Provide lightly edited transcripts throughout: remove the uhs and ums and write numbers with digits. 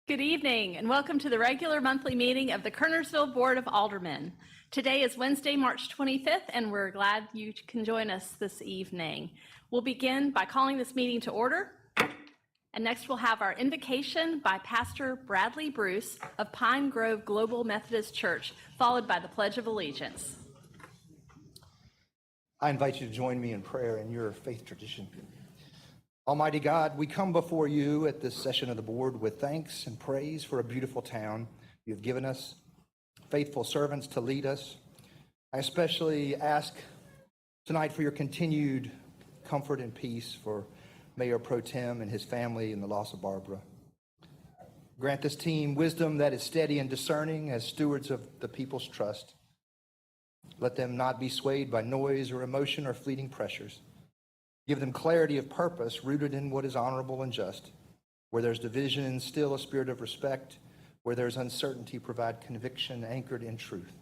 Good evening and welcome to the regular monthly meeting of the Kernersville Board of Aldermen. Today is Wednesday, March 25th, and we're glad you can join us this evening. We'll begin by calling this meeting to order. And next we'll have our invocation by Pastor Bradley Bruce of Pine Grove Global Methodist Church, followed by the Pledge of Allegiance. I invite you to join me in prayer in your faith tradition. Almighty God, we come before you at this session of the board with thanks and praise for a beautiful town you have given us, faithful servants to lead us. I especially ask tonight for your continued comfort and peace for Mayor Pro Tem and his family in the loss of Barbara. Grant this team wisdom that is steady and discerning as stewards of the people's trust. Let them not be swayed by noise or emotion or fleeting pressures. Give them clarity of purpose rooted in what is honorable and just. Where there's division, instill a spirit of respect. Where there's uncertainty, provide conviction anchored in truth.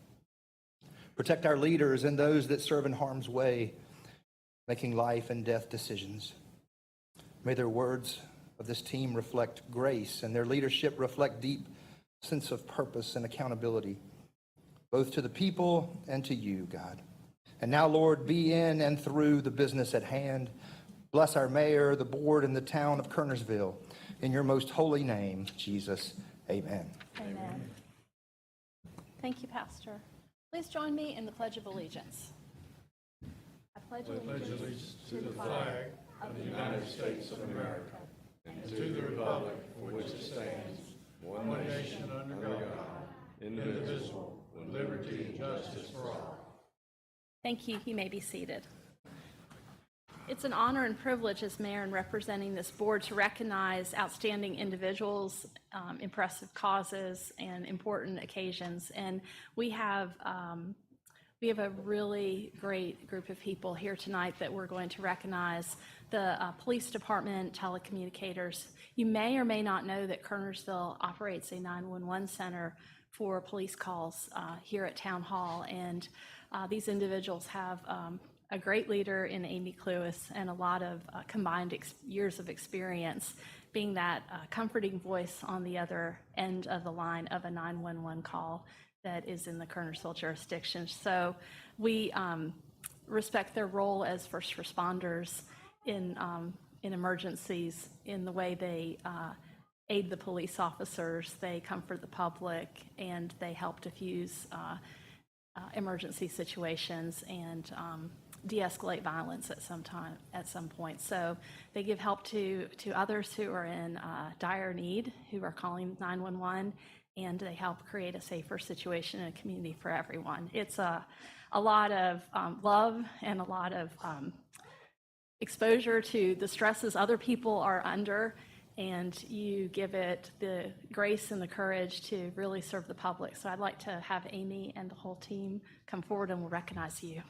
Protect our leaders and those that serve in harm's way, making life and death decisions. May their words of this team reflect grace and their leadership reflect deep sense of purpose and accountability, both to the people and to you, God. And now, Lord, be in and through the business at hand. Bless our mayor, the board, and the town of Kernersville. In your most holy name, Jesus, amen. Amen. Thank you, Pastor. Please join me in the Pledge of Allegiance. I pledge allegiance to the flag of the United States of America and to the republic for which it stands, one nation under God, indivisible, with liberty and justice for all. Thank you. You may be seated. It's an honor and privilege as mayor and representing this board to recognize outstanding individuals, impressive causes, and important occasions. And we have a really great group of people here tonight that we're going to recognize. The police department, telecommunicators. You may or may not know that Kernersville operates a 911 center for police calls here at Town Hall, and these individuals have a great leader in Amy Cluis and a lot of combined years of experience being that comforting voice on the other end of the line of a 911 call that is in the Kernersville jurisdiction. So we respect their role as first responders in emergencies, in the way they aid the police officers, they comfort the public, and they help diffuse emergency situations and de-escalate violence at some point. So they give help to others who are in dire need, who are calling 911, and they help create a safer situation in a community for everyone. It's a lot of love and a lot of exposure to the stresses other people are under, and you give it the grace and the courage to really serve the public. So I'd like to have Amy and the whole team come forward and we'll recognize you.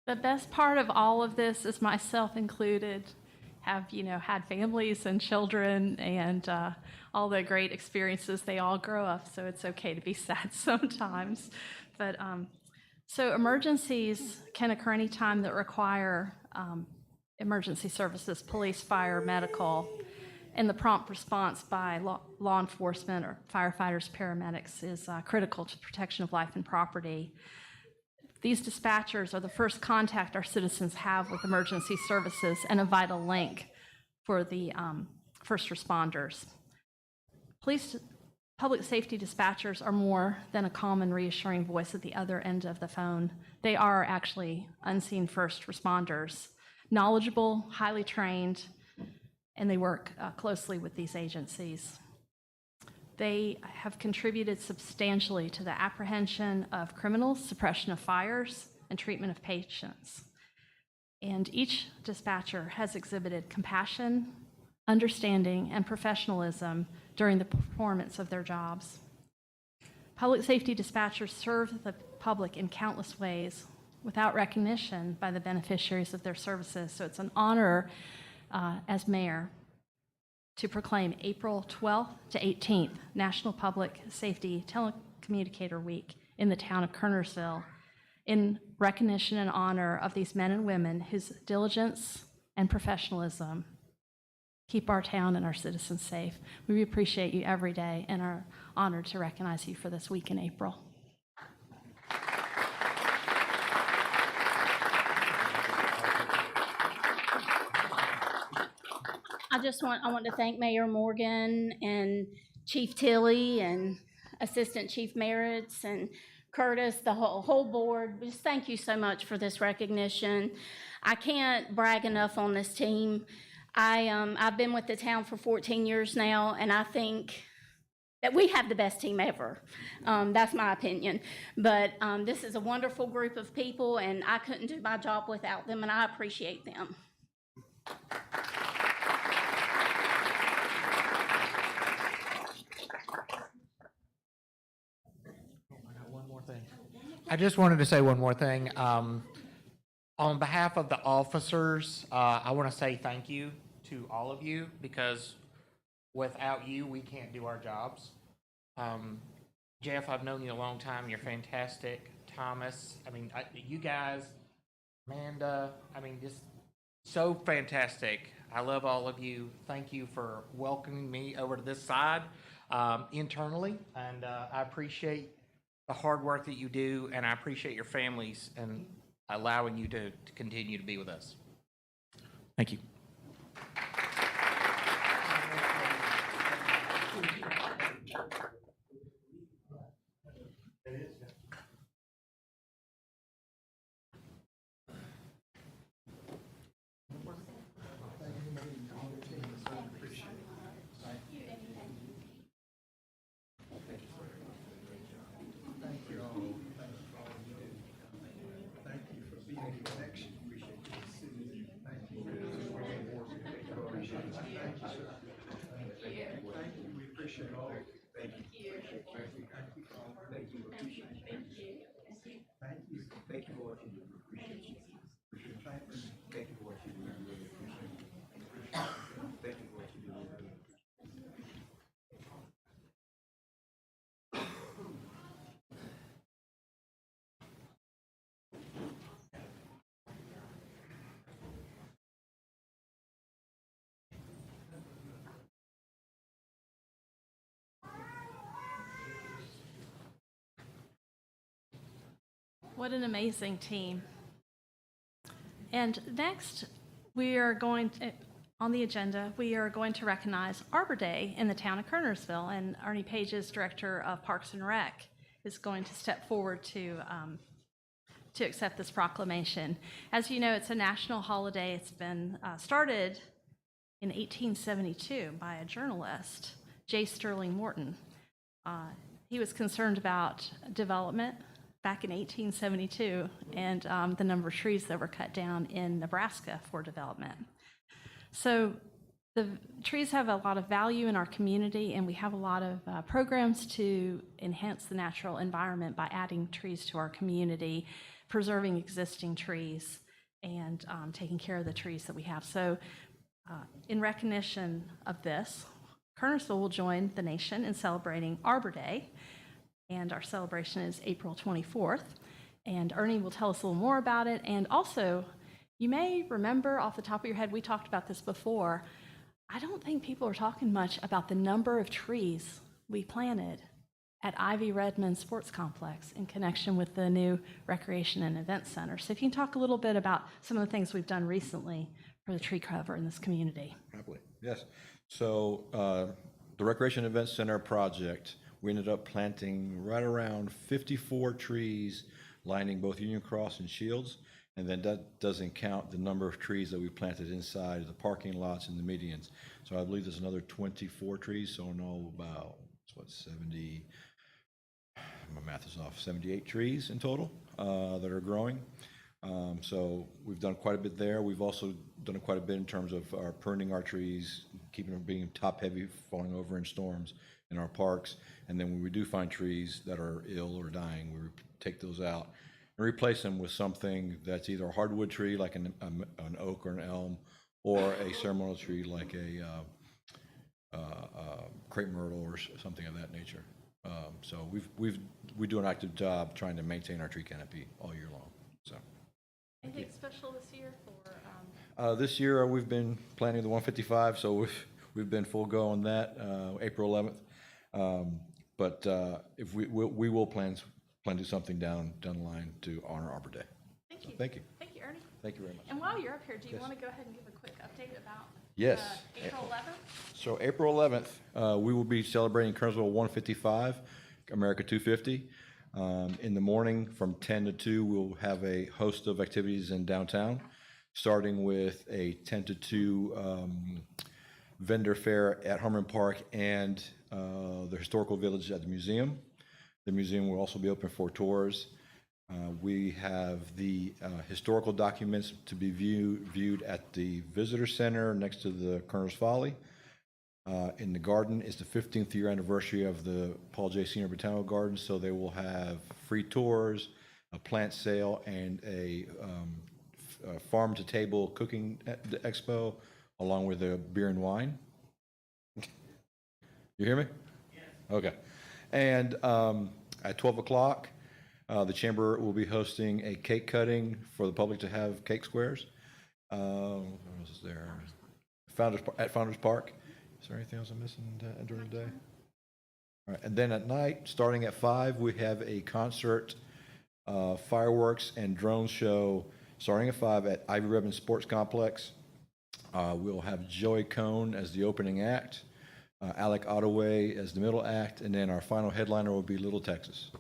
The best part of all of this is myself included have, had families and children and all the great experiences. They all grow up, so it's okay to be sad sometimes. But so emergencies can occur anytime that require emergency services, police, fire, medical, and the prompt response by law enforcement or firefighters, paramedics is critical to the protection of life and property. These dispatchers are the first contact our citizens have with emergency services and a vital link for the first responders. Public safety dispatchers are more than a calm and reassuring voice at the other end of the phone. They are actually unseen first responders, knowledgeable, highly trained, and they work closely with these agencies. They have contributed substantially to the apprehension of criminals, suppression of fires, and treatment of patients. And each dispatcher has exhibited compassion, understanding, and professionalism during the performance of their jobs. Public safety dispatchers serve the public in countless ways, without recognition by the beneficiaries of their services. So it's an honor as mayor to proclaim April 12th to 18th National Public Safety Telecommunicator Week in the town of Kernersville in recognition and honor of these men and women whose diligence and professionalism keep our town and our citizens safe. We appreciate you every day and are honored to recognize you for this week in April. I want to thank Mayor Morgan and Chief Tilley and Assistant Chief Merritts and Curtis, the whole board. Just thank you so much for this recognition. I can't brag enough on this team. I've been with the town for 14 years now, and I think that we have the best team ever. That's my opinion. But this is a wonderful group of people, and I couldn't do my job without them, and I appreciate them. I just wanted to say one more thing. On behalf of the officers, I want to say thank you to all of you, because without you, we can't do our jobs. Jeff, I've known you a long time. You're fantastic. Thomas, you guys, Amanda, just so fantastic. I love all of you. Thank you for welcoming me over to this side internally, and I appreciate the hard work that you do, and I appreciate your families and allowing you to continue to be with us. Thank you. What an amazing team. And next, we are going to, on the agenda, we are going to recognize Arbor Day in the town of Kernersville, and Ernie Pages, Director of Parks and Rec, is going to step forward to accept this proclamation. As you know, it's a national holiday. It's been started in 1872 by a journalist, J. Sterling Morton. He was concerned about development back in 1872 and the number of trees that were cut down in Nebraska for development. So the trees have a lot of value in our community, and we have a lot of programs to enhance the natural environment by adding trees to our community, preserving existing trees, and taking care of the trees that we have. So in recognition of this, Kernersville will join the nation in celebrating Arbor Day, and our celebration is April 24th. And Ernie will tell us a little more about it. And also, you may remember off the top of your head, we talked about this before. I don't think people are talking much about the number of trees we planted at Ivy Redmond Sports Complex in connection with the new Recreation and Event Center. So if you can talk a little bit about some of the things we've done recently for the tree cover in this community. Happily, yes. So the Recreation and Event Center project, we ended up planting right around 54 trees lining both Union Cross and Shields, and then that doesn't count the number of trees that we planted inside the parking lots and the medians. So I believe there's another 24 trees, so in all about, 70, my math is off, 78 trees in total that are growing. So we've done quite a bit there. We've also done quite a bit in terms of pruning our trees, keeping them being top heavy, falling over in storms in our parks. And then when we do find trees that are ill or dying, we take those out and replace them with something that's either a hardwood tree like an oak or an elm, or a ceremonial tree like a crepe myrtle or something of that nature. So we do an active job trying to maintain our tree canopy all year long. So Anything special this year for? this year we've been planning the 155, so we've been full go on that. April 11th, but if we will plan to do something down the line to honor Arbor Day. Thank you. Thank you. Thank you, Ernie. Thank you very much. And while you're up here, do you Yes. want to go ahead and give a quick update about Yes. April 11th? So April 11th, we will be celebrating Kernersville 155, America 250. In the morning from 10 to 2, we'll have a host of activities in downtown, starting with a 10 to 2 vendor fair at Harmon Park and the Historical Village at the museum. The museum will also be open for tours. We have the historical documents to be viewed at the Visitor Center next to the Kerner's Folly. In the garden is the 15th year anniversary of the Paul J. Senior Botanical Garden, so they will have free tours, a plant sale, and a farm-to-table cooking expo, along with a beer and wine. You hear me? Yes. Okay. And at 12 o'clock, the Chamber will be hosting a cake cutting for the public to have cake squares. What else is there? At Founders Park. Is there anything else I'm missing during the day? All right, and then at night, starting at 5, we have a concert, fireworks, and drone show starting at 5 at Ivy Ribbon Sports Complex. We'll have Joey Cohn as the opening act, Alec Ottaway as the middle act, and then our final headliner will be Little Texas.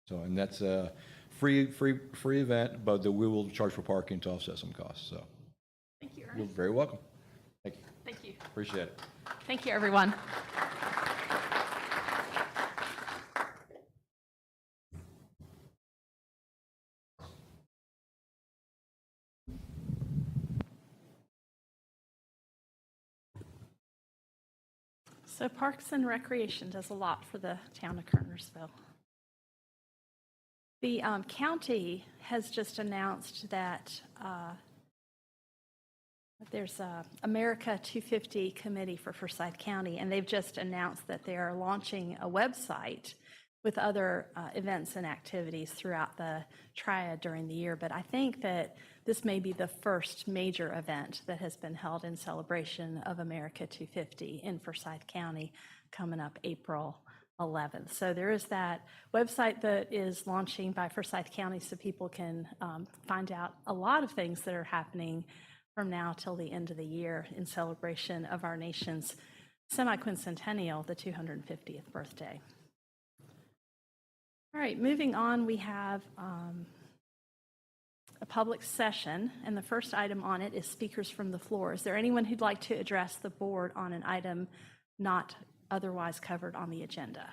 So, and that's a free event, but we will charge for parking to offset some costs. So, Thank you, you're Ernie. very welcome. Thank you. Thank you. Appreciate it. Thank you, everyone. So Parks and Recreation does a lot for the town of Kernersville. The county has just announced that there's a America 250 committee for Forsyth County, and they've just announced that they are launching a website with other events and activities throughout the triad during the year. But I think that this may be the first major event that has been held in celebration of America 250 in Forsyth County coming up April 11th. So there is that website that is launching by Forsyth County so people can find out a lot of things that are happening from now till the end of the year in celebration of our nation's semi-quincentennial, the 250th birthday. All right, moving on, we have a public session, and the first item on it is speakers from the floor. Is there anyone who'd like to address the board on an item not otherwise covered on the agenda?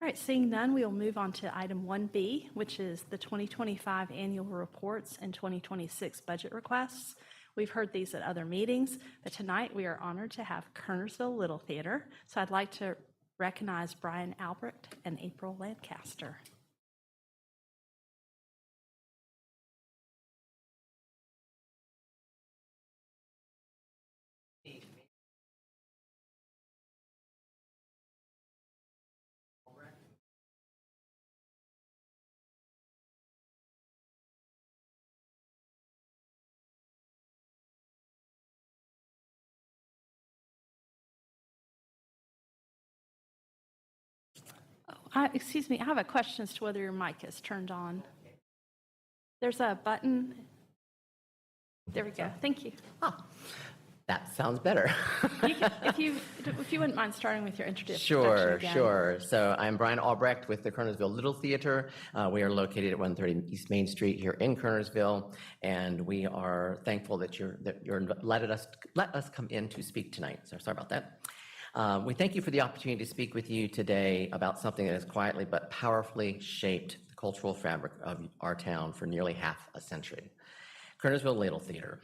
All right, seeing none, we will move on to item 1B, which is the 2025 annual reports and 2026 budget requests. We've heard these at other meetings, but tonight we are honored to have Kernersville Little Theater. So I'd like to recognize Brian Albrecht and April Lancaster. Excuse me, I have a question as to whether your mic is turned on. There's a button. There we go. Thank you. Oh, that sounds better. You can, if you wouldn't mind starting with your introduction. Sure, again. sure. So I'm Brian Albrecht with the Kernersville Little Theater. We are located at 130 East Main Street here in Kernersville, and we are thankful that you're let us come in to speak tonight. So sorry about that. We thank you for the opportunity to speak with you today about something that has quietly but powerfully shaped the cultural fabric of our town for nearly half a century. Kernersville Little Theater.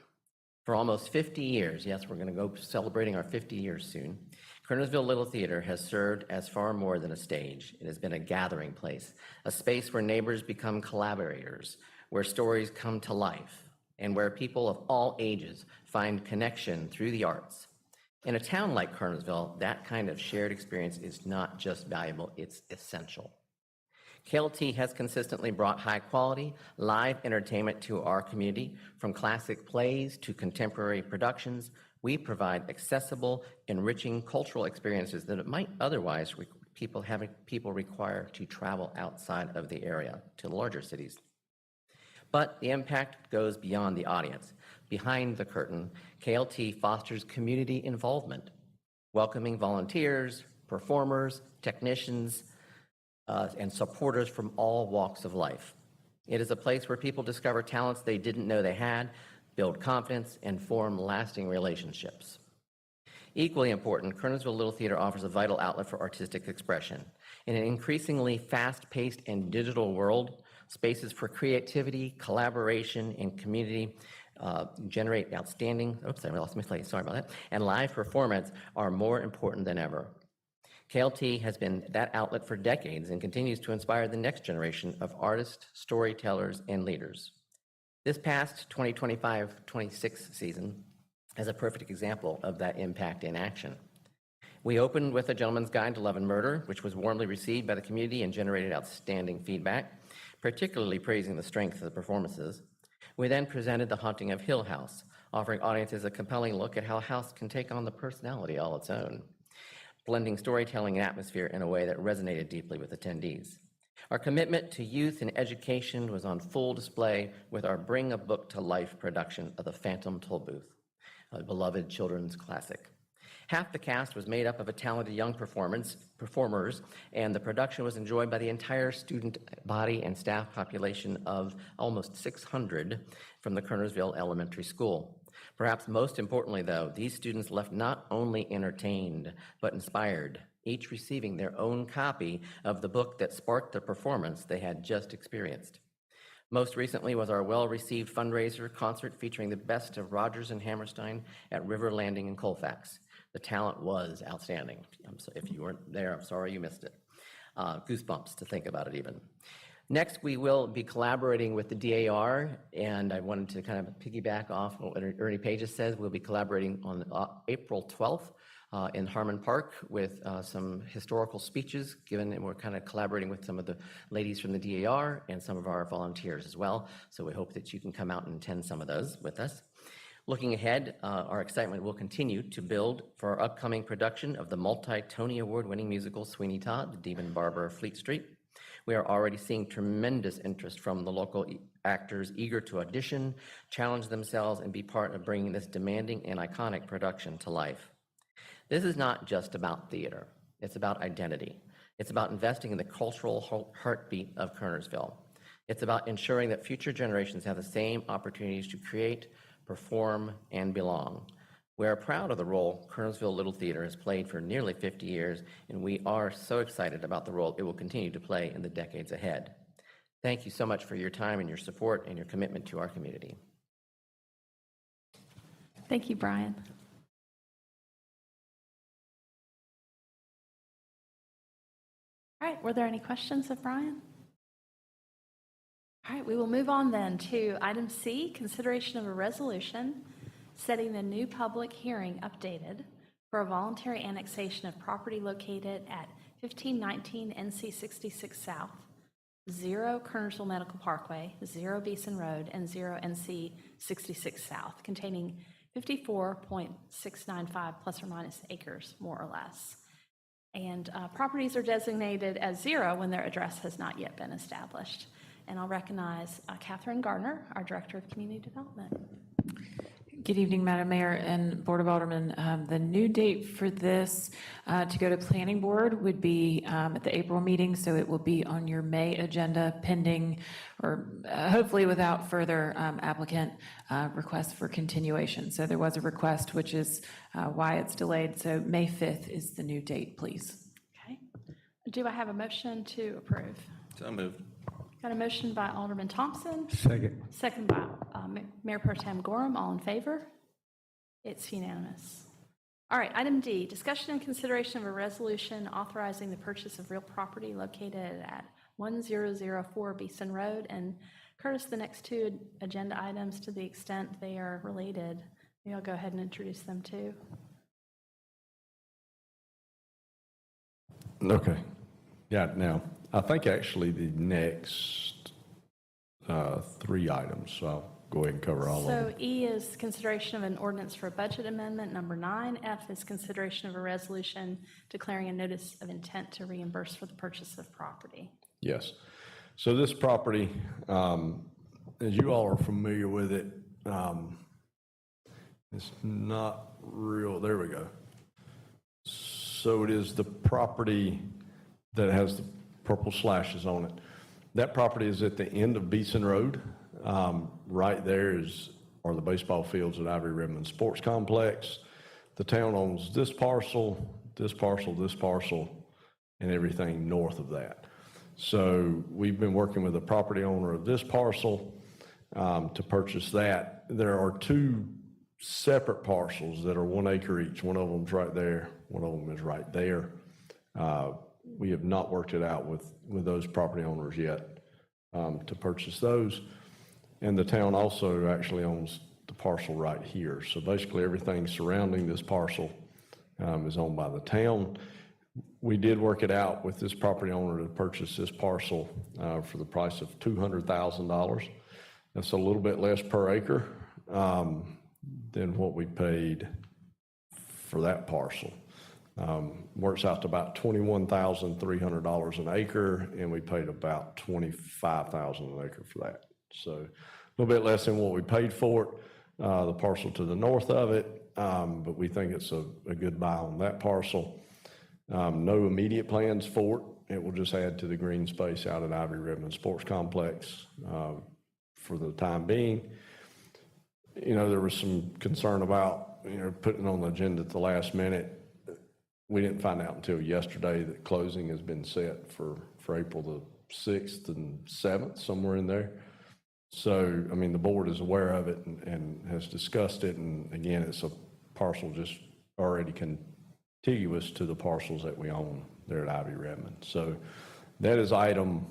For almost 50 years, yes, we're going to go celebrating our 50 years soon, Kernersville Little Theater has served as far more than a stage. It has been a gathering place, a space where neighbors become collaborators, where stories come to life, and where people of all ages find connection through the arts. In a town like Kernersville, that kind of shared experience is not just valuable, it's essential. KLT has consistently brought high-quality, live entertainment to our community. From classic plays to contemporary productions, we provide accessible, enriching cultural experiences that might otherwise people require to travel outside of the area to larger cities. But the impact goes beyond the audience. Behind the curtain, KLT fosters community involvement, welcoming volunteers, performers, technicians, and supporters from all walks of life. It is a place where people discover talents they didn't know they had, build confidence, and form lasting relationships. Equally important, Kernersville Little Theater offers a vital outlet for artistic expression. In an increasingly fast-paced and digital world, spaces for creativity, collaboration, and community generate outstanding, I lost my slide, sorry about that, and live performance are more important than ever. KLT has been that outlet for decades and continues to inspire the next generation of artists, storytellers, and leaders. This past 2025-26 season is a perfect example of that impact in action. We opened with A Gentleman's Guide to Love and Murder, which was warmly received by the community and generated outstanding feedback, particularly praising the strength of the performances. We then presented The Haunting of Hill House, offering audiences a compelling look at how a house can take on the personality all its own, blending storytelling and atmosphere in a way that resonated deeply with attendees. Our commitment to youth and education was on full display with our Bring a Book to Life production of The Phantom Tollbooth, a beloved children's classic. Half the cast was made up of a talented young performers, and the production was enjoyed by the entire student body and staff population of almost 600 from the Kernersville Elementary School. Perhaps most importantly, though, these students left not only entertained, but inspired, each receiving their own copy of the book that sparked the performance they had just experienced. Most recently was our well-received fundraiser concert featuring the best of Rodgers and Hammerstein at River Landing in Colfax. The talent was outstanding. If you weren't there, I'm sorry you missed it. Goosebumps to think about it even. Next, we will be collaborating with the DAR, and I wanted to kind of piggyback off what Ernie Pages says. We'll be collaborating on April 12th in Harmon Park with some historical speeches given, and we're kind of collaborating with some of the ladies from the DAR and some of our volunteers as well. So we hope that you can come out and attend some of those with us. Looking ahead, our excitement will continue to build for our upcoming production of the multi-Tony Award-winning musical Sweeney Todd, The Demon Barber of Fleet Street. We are already seeing tremendous interest from the local actors eager to audition, challenge themselves, and be part of bringing this demanding and iconic production to life. This is not just about theater. It's about identity. It's about investing in the cultural heartbeat of Kernersville. It's about ensuring that future generations have the same opportunities to create, perform, and belong. We are proud of the role Kernersville Little Theater has played for nearly 50 years, and we are so excited about the role it will continue to play in the decades ahead. Thank you so much for your time and your support and your commitment to our community. Thank you, Brian. All right, were there any questions of Brian? All right, we will move on then to item C, consideration of a resolution setting the new public hearing updated for a voluntary annexation of property located at 1519 NC 66 South, 0 Kernersville Medical Parkway, 0 Beeson Road, and 0 NC 66 South, containing 54.695 plus or minus acres, more or less. And properties are designated as 0 when their address has not yet been established. And I'll recognize Catherine Gardner, our Director of Community Development. Good evening, Madam Mayor and Board of Aldermen. The new date for this to go to Planning Board would be at the April meeting, so it will be on your May agenda pending, or hopefully without further applicant requests for continuation. So there was a request, which is why it's delayed. So May 5th is the new date, please. Okay. Do I have a motion to approve? So moved. Got a motion by Alderman Thompson. Second. Second by Mayor Pro Tem Gorham. All in favor? It's unanimous. All right, item D, discussion and consideration of a resolution authorizing the purchase of real property located at 1004 Beeson Road. And Curtis, the next two agenda items, to the extent they are related, maybe I'll go ahead and introduce them too. Okay. Yeah, now, I think actually the next three items, so I'll go ahead and cover all of them. So E is consideration of an ordinance for a budget amendment, number 9. F is consideration of a resolution declaring a notice of intent to reimburse for the purchase of property. Yes. So this property, as you all are familiar with it, it's not real, there we go. So it is the property that has the purple slashes on it. That property is at the end of Beeson Road. Right there are the baseball fields at Ivy Redmond Sports Complex. The town owns this parcel, this parcel, this parcel, and everything north of that. So we've been working with the property owner of this parcel to purchase that. There are two separate parcels that are 1 acre each. One of them's right there, one of them is right there. We have not worked it out with those property owners yet to purchase those. And the town also actually owns the parcel right here. So basically everything surrounding this parcel is owned by the town. We did work it out with this property owner to purchase this parcel for the price of $200,000. That's a little bit less per acre than what we paid for that parcel. Works out to about $21,300 an acre, and we paid about $25,000 an acre for that. So a little bit less than what we paid for it, the parcel to the north of it, but we think it's a good buy on that parcel. No immediate plans for it. It will just add to the green space out at Ivy Redmond Sports Complex for the time being. You know, there was some concern about, putting on the agenda at the last minute. We didn't find out until yesterday that closing has been set for April the 6th and 7th, somewhere in there. So, I mean, the board is aware of it and has discussed it. And again, it's a parcel just already contiguous to the parcels that we own there at Ivy Redmond. So that is item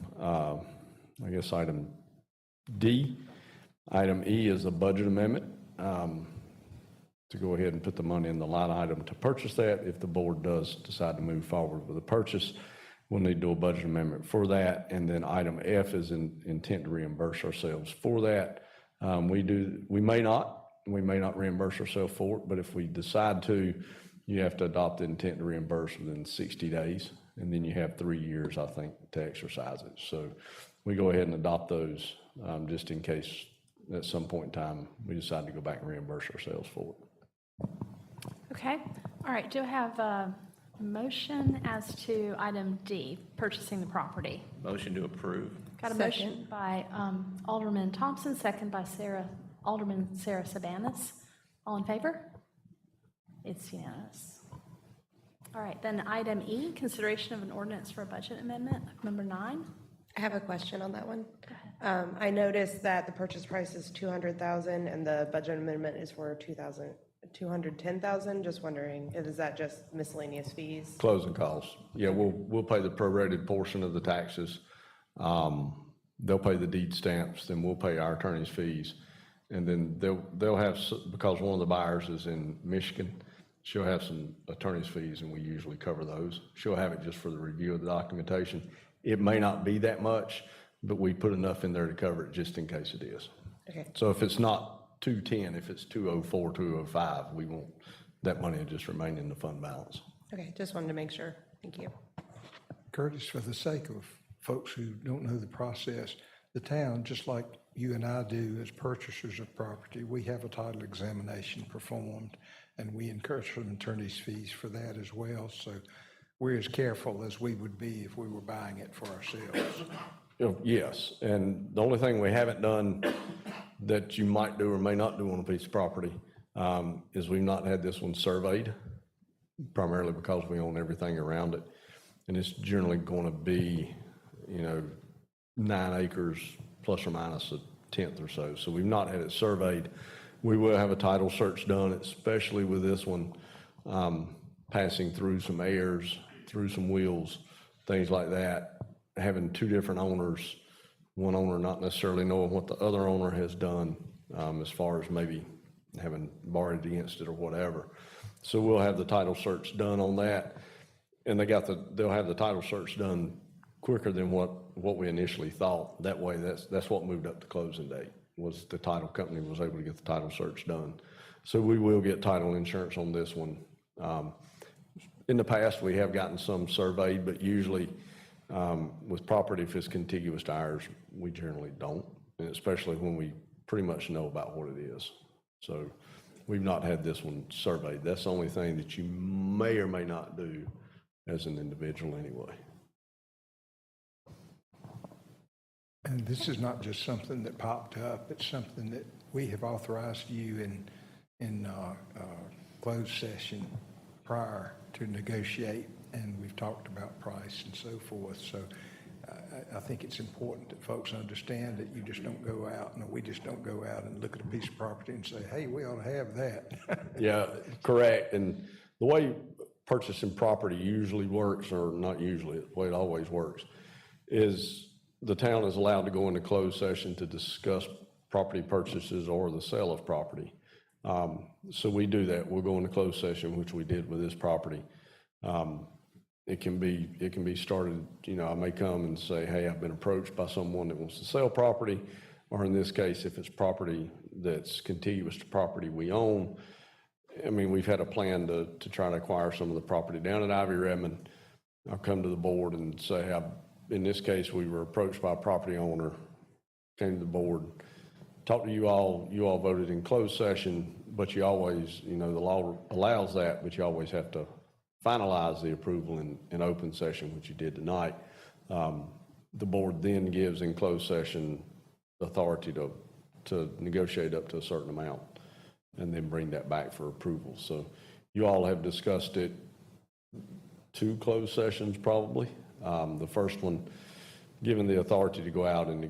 D. Item E is a budget amendment to go ahead and put the money in the line item to purchase that. If the board does decide to move forward with the purchase, we'll need to do a budget amendment for that. And then item F is intent to reimburse ourselves for that. We may not reimburse ourselves for it, but if we decide to, you have to adopt the intent to reimburse within 60 days. And then you have 3 years, I think, to exercise it. So we go ahead and adopt those just in case at some point in time we decide to go back and reimburse ourselves for it. Okay, all right, do I have a motion as to item D, purchasing the property? Motion to approve. Got a motion by Alderman Thompson, second by Alderman Sarah Sabanis. All in favor? It's unanimous. All right, then item E, consideration of an ordinance for a budget amendment, number 9. I have a question on that one. I noticed that the purchase price is $200,000 and the budget amendment is for $210,000. Just wondering, is that just miscellaneous fees? Closing costs. Yeah, we'll pay the prorated portion of the taxes. They'll pay the deed stamps, then we'll pay our attorney's fees. And then they'll have, because one of the buyers is in Michigan, she'll have some attorney's fees, and we usually cover those. She'll have it just for the review of the documentation. It may not be that much, but we put enough in there to cover it just in case it is. Okay. So if it's not 210, if it's 204, 205, we won't, that money will just remain in the fund balance. Okay, just wanted to make sure. Thank you. Curtis, for the sake of folks who don't know the process, the town, just like you and I do as purchasers of property, we have a title examination performed, and we incur some attorney's fees for that as well. So we're as careful as we would be if we were buying it for ourselves. Yes, and the only thing we haven't done that you might do or may not do on a piece of property is we've not had this one surveyed, primarily because we own everything around it. And it's generally going to be, 9 acres plus or minus a tenth or so. So we've not had it surveyed. We will have a title search done, especially with this one, passing through some airs, through some wheels, things like that, having two different owners, one owner not necessarily knowing what the other owner has done, as far as maybe having borrowed against it or whatever. So we'll have the title search done on that, and they'll have the title search done quicker than what we initially thought. That way, that's what moved up the closing date, was the title company was able to get the title search done. So we will get title insurance on this one. In the past, we have gotten some surveyed, but usually with property, if it's contiguous to ours, we generally don't, and especially when we pretty much know about what it is. So we've not had this one surveyed. That's the only thing that you may or may not do as an individual anyway. And this is not just something that popped up, it's something that we have authorized you in closed session prior to negotiate, and we've talked about price and so forth. So I think it's important that folks understand that you just don't go out, and we just don't go out and look at a piece of property and say, hey, we ought to have that. Yeah, correct. And the way purchasing property usually works, or not usually, the way it always works, is the town is allowed to go into closed session to discuss property purchases or the sale of property. So we do that. We'll go into closed session, which we did with this property. It can be started, I may come and say, hey, I've been approached by someone that wants to sell property, or in this case, if it's property that's contiguous to property we own. I mean, we've had a plan to try to acquire some of the property down at Ivy Redmond. I'll come to the board and say, hey, in this case, we were approached by a property owner, came to the board, talked to you all voted in closed session, but you always, the law allows that, but you always have to finalize the approval in open session, which you did tonight. The board then gives in closed session authority to negotiate up to a certain amount and then bring that back for approval. So you all have discussed it 2 closed sessions probably. The first one, given the authority to go out and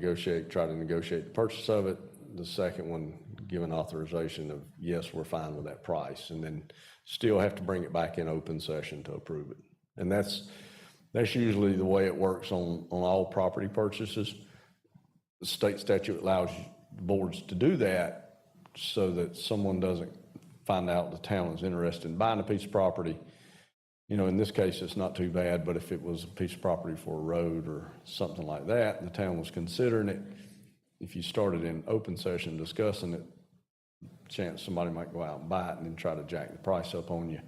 try to negotiate the purchase of it. The second one, given authorization of, yes, we're fine with that price, and then still have to bring it back in open session to approve it. And that's usually the way it works on all property purchases. The state statute allows boards to do that so that someone doesn't find out the town is interested in buying a piece of property. In this case, it's not too bad, but if it was a piece of property for a road or something like that, and the town was considering it, if you started in open session discussing it, chance somebody might go out and buy it and then try to jack the price up on you.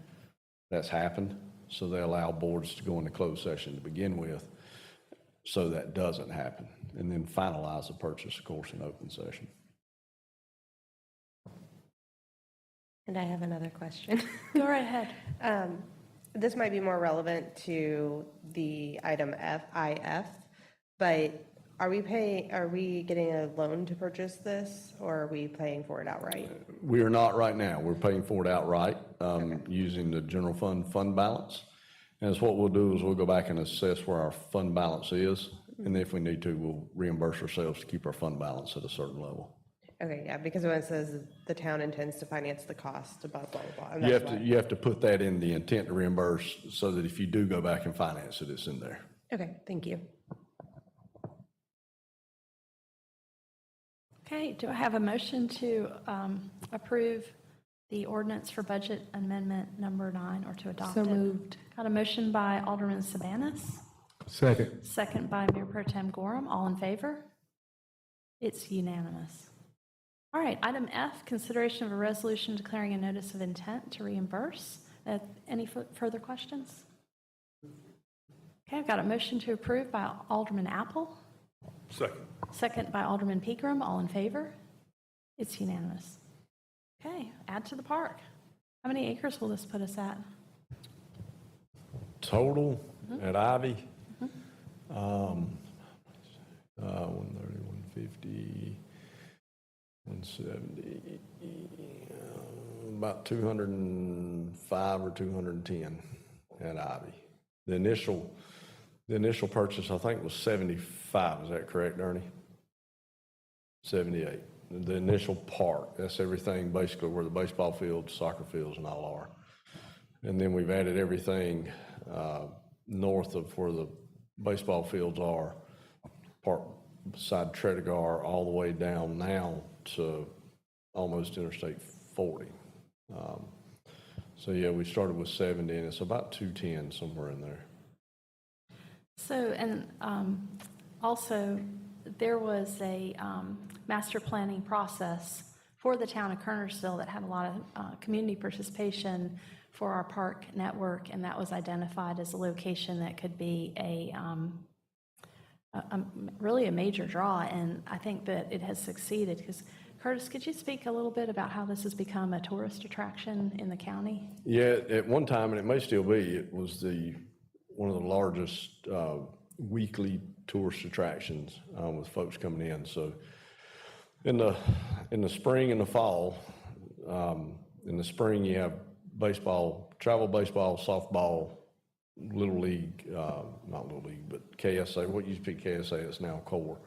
That's happened. So they allow boards to go into closed session to begin with, so that doesn't happen, and then finalize the purchase, of course, in open session. And I have another question. Go right ahead. This might be more relevant to the item IF, but are we getting a loan to purchase this, or are we paying for it outright? We are not right now. We're paying for it outright, using the general fund balance. And what we'll do is we'll go back and assess where our fund balance is, and if we need to, we'll reimburse ourselves to keep our fund balance at a certain level. Okay, yeah, because when it says the town intends to finance the cost, blah, blah, blah. And You have to put that in the intent to reimburse, so that if you do go back and finance it, it's in there. Okay, thank you. Okay, do I have a motion to approve the ordinance for budget amendment number 9, or to adopt it? So moved. Got a motion by Alderman Sabanis, Second. second by Mayor Pro Tem Gorham. All in favor? It's unanimous. All right, item F, consideration of a resolution declaring a notice of intent to reimburse. Any further questions? Okay, I've got a motion to approve by Alderman Apple. Second. Second by Alderman Pegram. All in favor? It's unanimous. Okay, add to the park. How many acres will this put us at? Total at Ivy, 130, 150, 170, about 205 or 210 at Ivy. The initial purchase, I think, was 75. Is that correct, Ernie? 78. The initial park, that's everything basically where the baseball fields, soccer fields and all And then we've added everything north of where the baseball fields are, part beside Tredegar, all the way down now to almost Interstate 40. So yeah, we started with 70, and it's about 210, somewhere in there. So, and also, there was a master planning process for the town of Kernersville that had a lot of community participation for our park network, and that was identified as a location that could be really a major draw, and I think that it has succeeded. Because Curtis, could you speak a little bit about how this has become a tourist attraction in the county? Yeah, at one time, and it may still be, it was one of the largest weekly tourist attractions with folks coming in. So in the spring and the fall, in the spring you have baseball, travel baseball, softball, Little League, not Little League, but KSA, what used to be KSA, it's now core.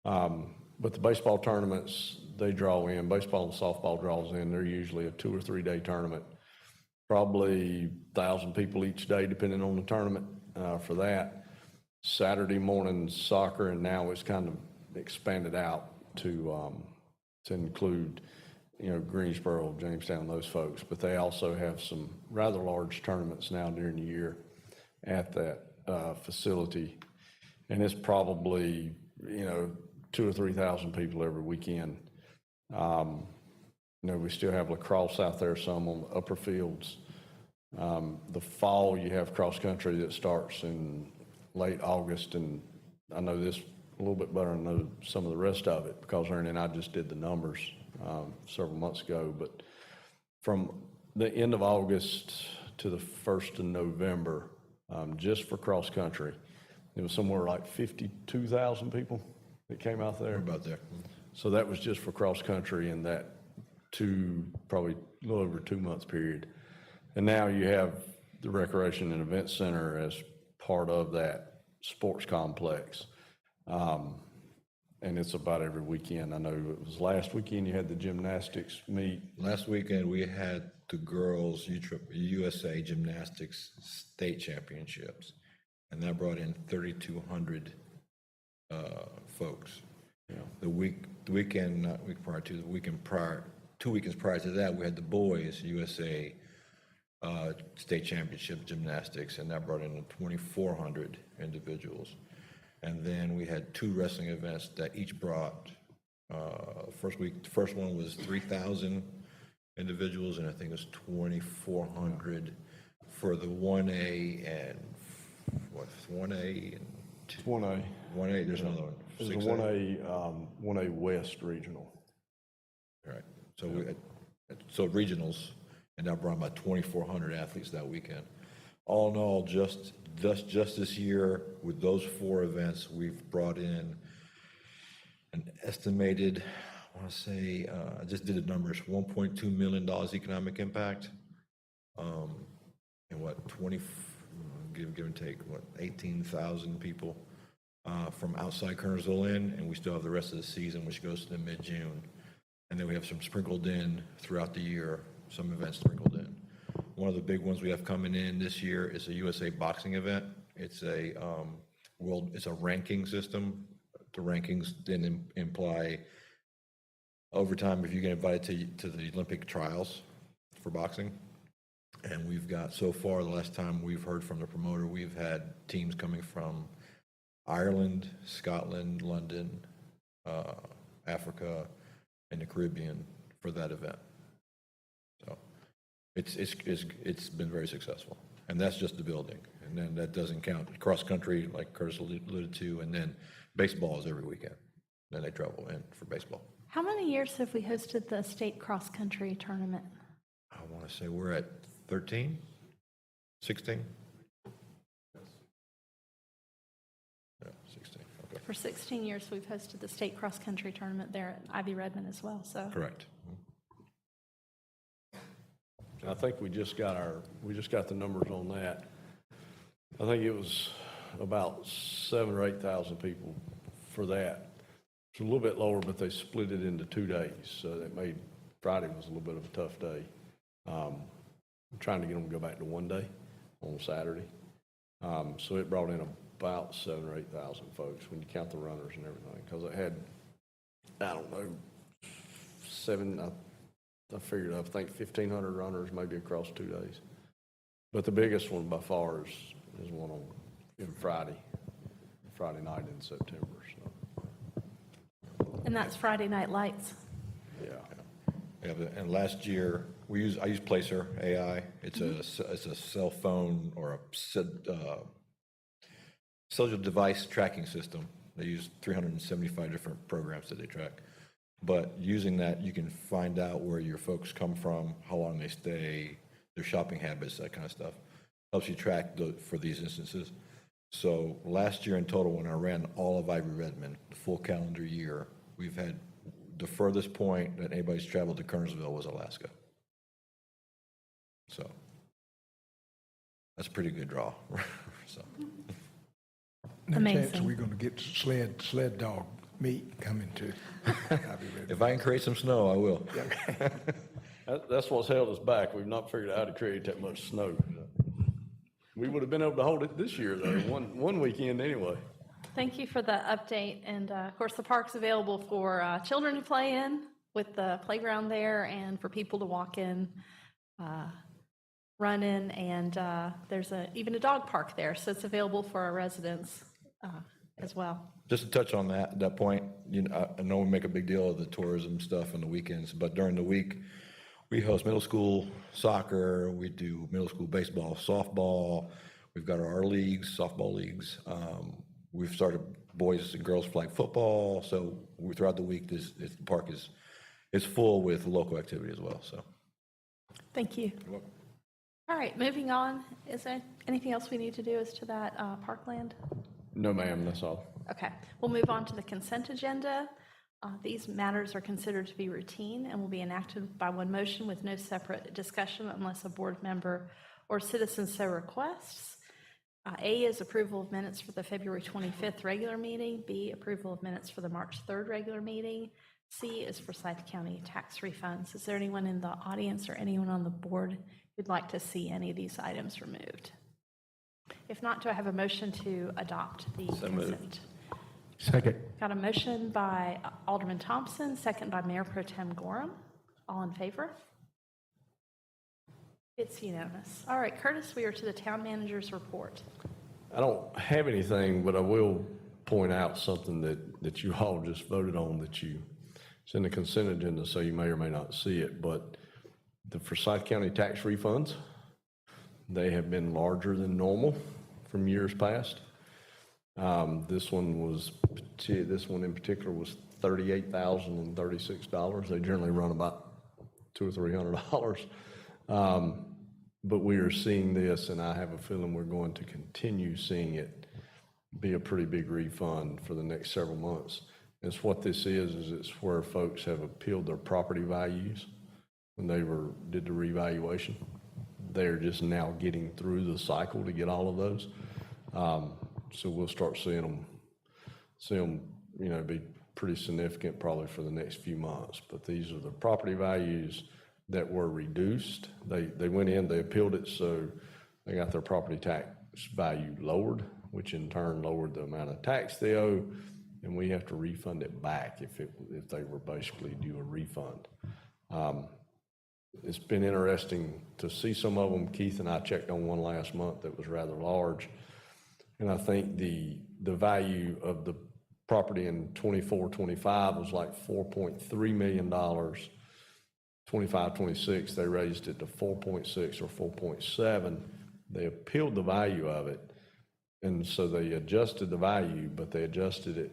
But the baseball tournaments, they draw in, baseball and softball draws in, they're usually a 2 or 3 day tournament, probably 1,000 people each day, depending on the tournament for that. Saturday morning soccer, and now it's kind of expanded out to include, Greensboro, Jamestown, those folks. But they also have some rather large tournaments now during the year at that facility. And it's probably, 2,000 or 3,000 people every weekend. We still have lacrosse out there, some on the upper fields. The fall, you have cross country that starts in late August, and I know this a little bit better than I know some of the rest of it because Ernie and I just did the numbers several months ago. But from the end of August to the 1st of November, just for cross country, it was somewhere like 52,000 people that came out there. About there. So that was just for cross country in that probably a little over 2 months period. And now you have the Recreation and Event Center as part of that sports complex. And it's about every weekend. I know it was last weekend you had the gymnastics meet. Last weekend, we had the girls USA Gymnastics State Championships, and that brought in 3,200 folks. Yeah. The weekend, not week prior to, the weekend prior, 2 weekends prior to that, we had the boys USA State Championship Gymnastics, and that brought in 2,400 individuals. And then we had 2 wrestling events that each brought, the first one was 3,000 individuals, and I think it was 2,400 for the 1A and, 1A and It's 1A. 1A, there's another one. It's a 6A. 1A West Regional. Right, so so regionals, and that brought about 2,400 athletes that weekend. All in all, just this year, with those 4 events, we've brought in an estimated, I want to say, I just did the numbers, $1.2 million economic impact, and what, give and take, 18,000 people from outside Kernersville in, and we still have the rest of the season, which goes to the mid-June. And then we have some sprinkled in throughout the year, some events sprinkled in. One of the big ones we have coming in this year is a USA boxing event. It's a it's a ranking system. The rankings then imply overtime if you get invited to the Olympic trials for boxing. And we've got, so far, the last time we've heard from the promoter, we've had teams coming from Ireland, Scotland, London, Africa, and the Caribbean for that event. So it's been very successful, and that's just the building. And then that doesn't count cross country, like Curtis alluded to, and then baseball is every weekend. Then they travel in for baseball. How many years have we hosted the state cross-country tournament? I want to say we're at 13, 16. Yeah, 16. Okay. For 16 years, we've hosted the state cross-country tournament there at Ivy Redmond as well, so. Correct. I think we just got the numbers on that. I think it was about 7,000 or 8,000 people for that. It's a little bit lower, but they split it into 2 days, so that made Friday was a little bit of a tough day. trying to get them to go back to one day on Saturday. So it brought in about 7,000 or 8,000 folks when you count the runners and everything, because it had, I don't know, I figured I think 1,500 runners maybe across 2 days. But the biggest one by far is one on Friday night in September. So And that's Friday Night Lights. yeah. Yeah, and last year, I use Placer AI. It's a cell phone or a cellular device tracking system. They use 375 different programs that they track. But using that, you can find out where your folks come from, how long they stay, their shopping habits, that kind of stuff. Helps you track for these instances. So last year in total, when I ran all of Ivy Redmond, the full calendar year, we've had the furthest point that anybody's traveled to Kernersville was Alaska. So that's a pretty good draw. So No chance Amazing. we're going to get sled dog meat coming to Ivy Redmond. if I can create some snow, I will. That's what's held us back. We've not figured out how to create that much snow. We would have been able to hold it this year, though, one weekend anyway. Thank you for the update. And of course, the park's available for children to play in with the playground there and for people to walk in, run in. And there's even a dog park there. So it's available for our residents as well. Just to touch on that point, I know we make a big deal of the tourism stuff on the weekends, but during the week, we host middle school soccer, we do middle school baseball, softball, we've got our leagues, softball leagues. We've started boys and girls flag football, so throughout the week, the park is full with local activity as well, so. Thank you. You're welcome. All right, moving on. Is there anything else we need to do as to that parkland? No, ma'am, that's all. Okay, we'll move on to the consent agenda. These matters are considered to be routine and will be enacted by one motion with no separate discussion unless a board member or citizen so requests. A is approval of minutes for the February 25th regular meeting. B, approval of minutes for the March 3rd regular meeting. C is Forsyth County tax refunds. Is there anyone in the audience or anyone on the board who'd like to see any of these items removed? If not, do I have a motion to adopt the consent? Second. Got a motion by Alderman Thompson, second by Mayor Pro Tem Gorham. All in favor? It's unanimous. All right, Curtis, we are to the town manager's report. I don't have anything, but I will point out something that you all just voted on it's in the consent agenda, so you may or may not see it, but the Forsyth County tax refunds, they have been larger than normal from years past. This one in particular was $38,036. They generally run about $200 or $300. But we are seeing this, and I have a feeling we're going to continue seeing it be a pretty big refund for the next several months. It's what this is it's where folks have appealed their property values when they did the revaluation. They're just now getting through the cycle to get all of those. So we'll start seeing them, be pretty significant probably for the next few months. But these are the property values that were reduced. They went in, they appealed it, so they got their property tax value lowered, which in turn lowered the amount of tax they owe, and we have to refund it back if they were basically due a refund. It's been interesting to see some of them. Keith and I checked on one last month that was rather large. And I think the value of the property in 24-25 was like $4.3 million. 25-26, they raised it to 4.6 or 4.7. They appealed the value of it. And so they adjusted the value, but they adjusted it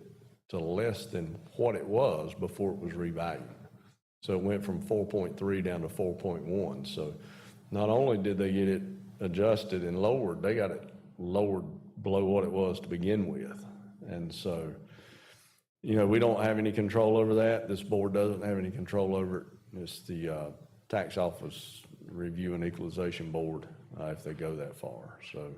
to less than what it was before it was revalued. So it went from 4.3 down to 4.1. So not only did they get it adjusted and lowered, they got it lowered below what it was to begin with. And so, we don't have any control over that. This board doesn't have any control over it. It's the tax office review and equalization board if they go that far. So,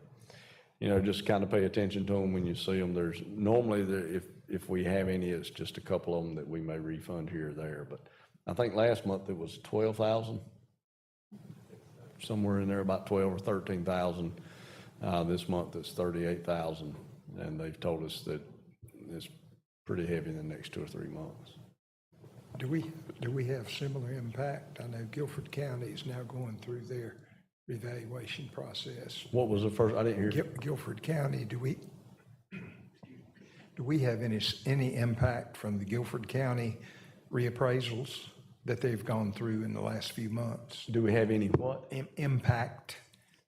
just kind of pay attention to them when you see them. There's normally, if we have any, it's just a couple of them that we may refund here or there. But I think last month it was 12,000. somewhere in there about 12 or 13,000. This month it's 38,000, and they've told us that it's pretty heavy in the next 2 or 3 months. Do we have similar impact? I know Guilford County is now going through their revaluation process. What was the first? I didn't hear. Guilford County, do we have any impact from the Guilford County reappraisals that they've gone through in the last few months? Do we have any what? Impact.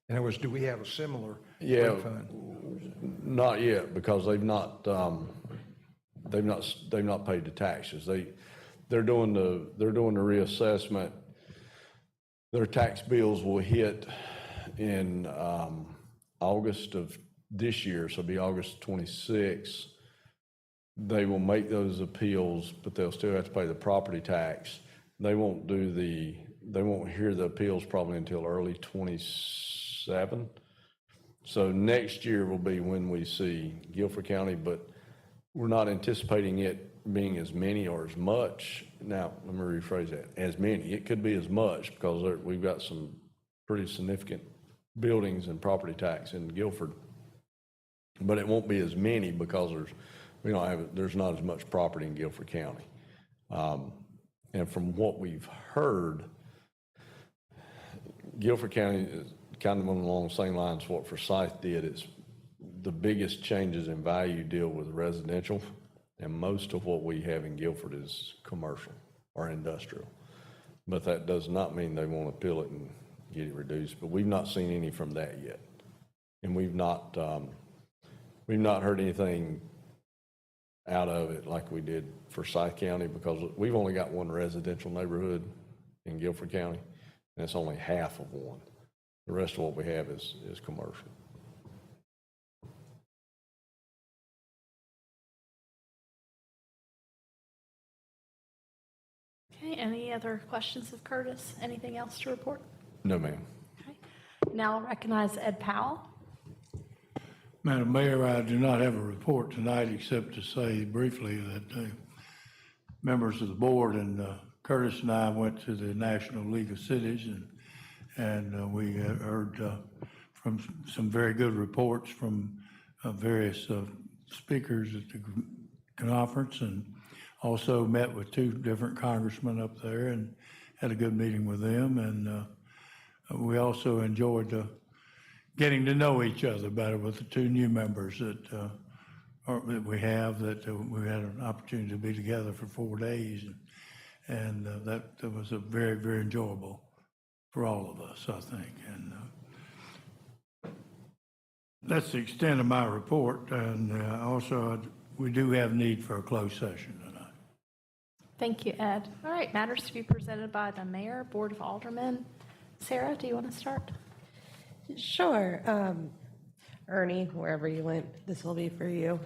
In other words, do we have a similar Yeah, refund? not yet, because they've not paid the taxes. They're doing the reassessment. Their tax bills will hit in August of this year, so it'll be August 26. They will make those appeals, but they'll still have to pay the property tax. They won't hear the appeals probably until early 27. So next year will be when we see Guilford County, but we're not anticipating it being as many or as much. Now, let me rephrase that. As many. It could be as much, because we've got some pretty significant buildings and property tax in Guilford. But it won't be as many, because there's not as much property in Guilford County. And from what we've heard, Guilford County is kind of along the same lines what Forsyth did. It's the biggest changes in value deal with residential, and most of what we have in Guilford is commercial or industrial. But that does not mean they won't appeal it and get it reduced. But we've not seen any from that yet, and we've not heard anything out of it like we did for Forsyth County, because we've only got one residential neighborhood in Guilford County, and it's only half of one. The rest of what we have is commercial. Okay, any other questions of Curtis? Anything else to report? No, ma'am. Okay. Now I'll recognize Ed Powell. Madam Mayor, I do not have a report tonight, except to say briefly that members of the board and Curtis and I went to the National League of Cities, and we heard from some very good reports from various speakers at the conference, and also met with 2 different congressmen up there and had a good meeting with them. And we also enjoyed getting to know each other better with the 2 new members that we have, that we had an opportunity to be together for 4 days. And that was a very, very enjoyable for all of us, I think. And that's the extent of my report. And also, we do have need for a closed session tonight. Thank you, Ed. All right, matters to be presented by the mayor, Board of Aldermen. Sarah, do you want to start? Sure. Ernie, wherever you went, this will be for you.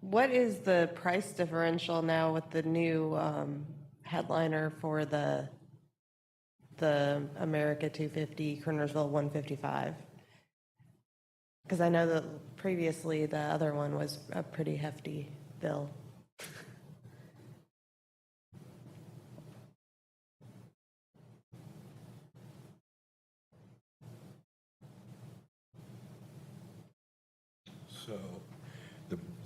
What is the price differential now with the new headliner for the America 250, Kernersville 155? Because I know that previously the other one was a pretty hefty bill. So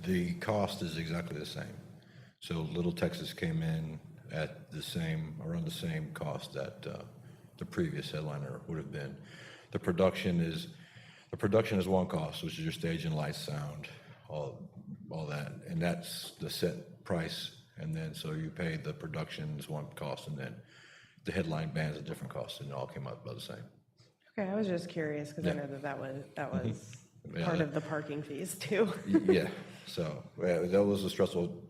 the cost is exactly the same. So Little Texas came in at around the same cost that the previous headliner would have been. The production is one cost, which is your stage and lights, sound, all that, and that's the set price. And then so you pay the production is one cost, and then the headline band is a different cost, and it all came out about the same. Okay, I was just curious because I know that was Yeah, part of the parking fees too. Yeah, so that was a stressful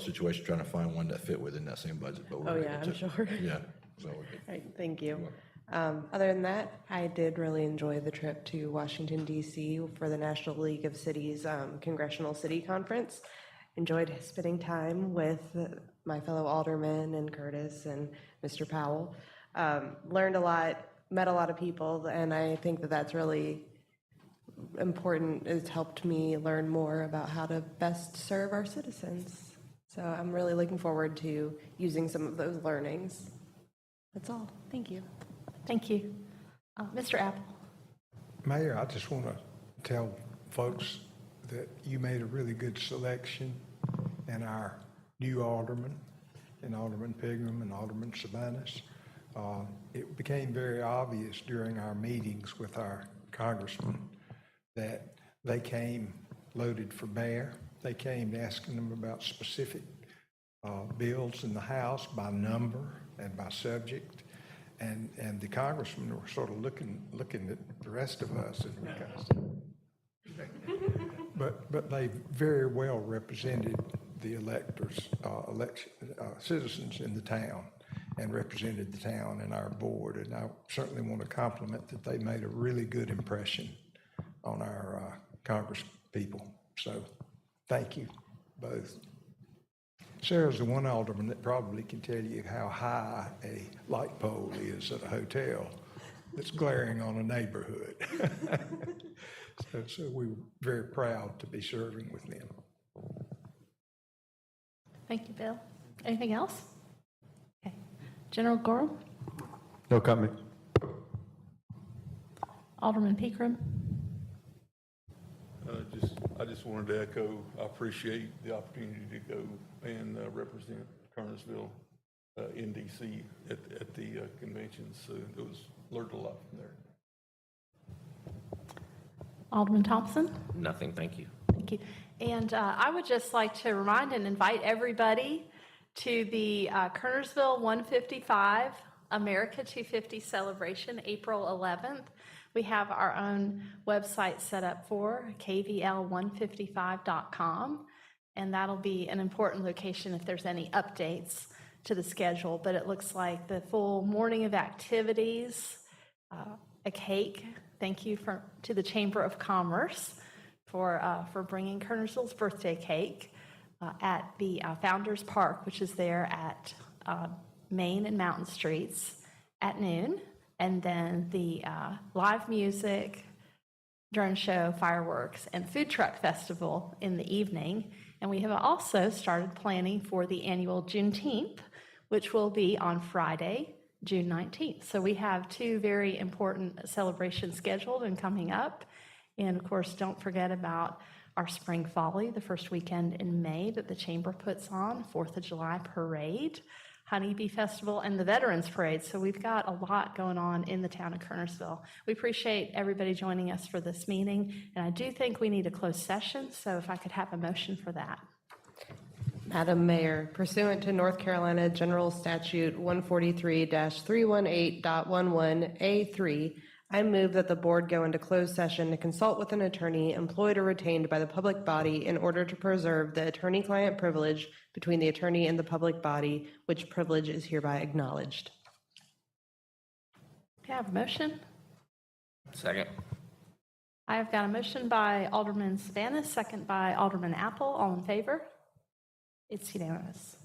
situation trying to find one that fit within that same budget. But Oh, yeah, I'm sure. Yeah, so Right, thank you. Other than that, I did really enjoy the trip to Washington, D.C. for the National League of Cities Congressional City Conference. Enjoyed spending time with my fellow aldermen and Curtis and Mr. Powell. Learned a lot, met a lot of people, and I think that that's really important. It's helped me learn more about how to best serve our citizens. So I'm really looking forward to using some of those learnings. That's all. Thank you. Thank you. Mr. Apple? Mayor, I just want to tell folks that you made a really good selection in our new alderman, and Alderman Pigram and Alderman Sabanis. It became very obvious during our meetings with our congressmen that they came loaded for bear. They came asking them about specific bills in the House by number and by subject. And the congressmen were sort of looking at the rest of us and we kind of, but they very well represented the citizens in the town and represented the town and our board. And I certainly want to compliment that they made a really good impression on our Congress people. So thank you both. Sarah's the one alderman that probably can tell you how high a light pole is at a hotel that's glaring on a neighborhood. So we were very proud to be serving with them. Thank you, Bill. Anything else? Okay. General Gorham? No comment. Alderman Pickram? I just wanted to echo, I appreciate the opportunity to go and represent Kernersville in DC at the convention. So learned a lot from there. Alderman Thompson? Nothing, thank you. Thank you. And I would just like to remind and invite everybody to the Kernersville 155 America 250 celebration, April 11th. We have our own website set up for kvl155.com, and that'll be an important location if there's any updates to the schedule. But it looks like the full morning of activities, a cake. Thank you to the Chamber of Commerce for bringing Kernersville's birthday cake at the Founders Park, which is there at Main and Mountain Streets at noon. And then the live music, drone show, fireworks, and food truck festival in the evening. And we have also started planning for the annual Juneteenth, which will be on Friday, June 19th. So we have two very important celebrations scheduled and coming up. And of course, don't forget about our Spring Folly, the first weekend in May that the Chamber puts on, 4th of July Parade, Honeybee Festival, and the Veterans Parade. So we've got a lot going on in the town of Kernersville. We appreciate everybody joining us for this meeting, and I do think we need a closed session, so if I could have a motion for that. Madam Mayor, pursuant to North Carolina General Statute 143-318.11A3, I move that the board go into closed session to consult with an attorney employed or retained by the public body in order to preserve the attorney-client privilege between the attorney and the public body, which privilege is hereby acknowledged. Okay, I have a motion. Second. I have got a motion by Alderman Savannah, second by Alderman Apple. All in favor? It's unanimous.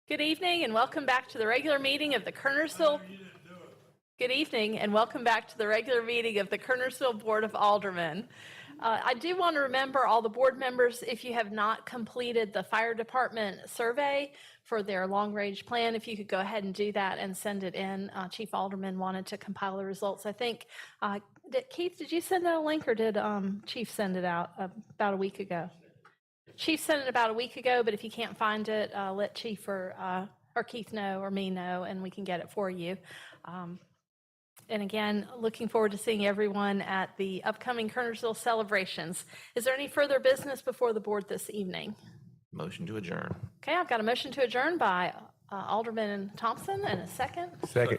Good evening and welcome back to the regular meeting of the Kernersville. Good evening and welcome back to the regular meeting of the Kernersville Board of Aldermen. I do want to remember all the board members, if you have not completed the fire department survey for their long-range plan, if you could go ahead and do that and send it in. Chief Alderman wanted to compile the results. I think, Keith, did you send out a link or did Chief send it out about a week ago? Chief sent it about a week ago, but if you can't find it, let Chief or Keith know or me know, and we can get it for you. And again, looking forward to seeing everyone at the upcoming Kernersville celebrations. Is there any further business before the board this evening? Motion to adjourn. Okay, I've got a motion to adjourn by Alderman Thompson and a second Second.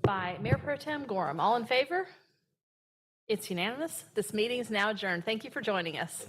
by Mayor Pro Tem Gorham. All in favor? It's unanimous. This meeting is now adjourned. Thank you for joining us.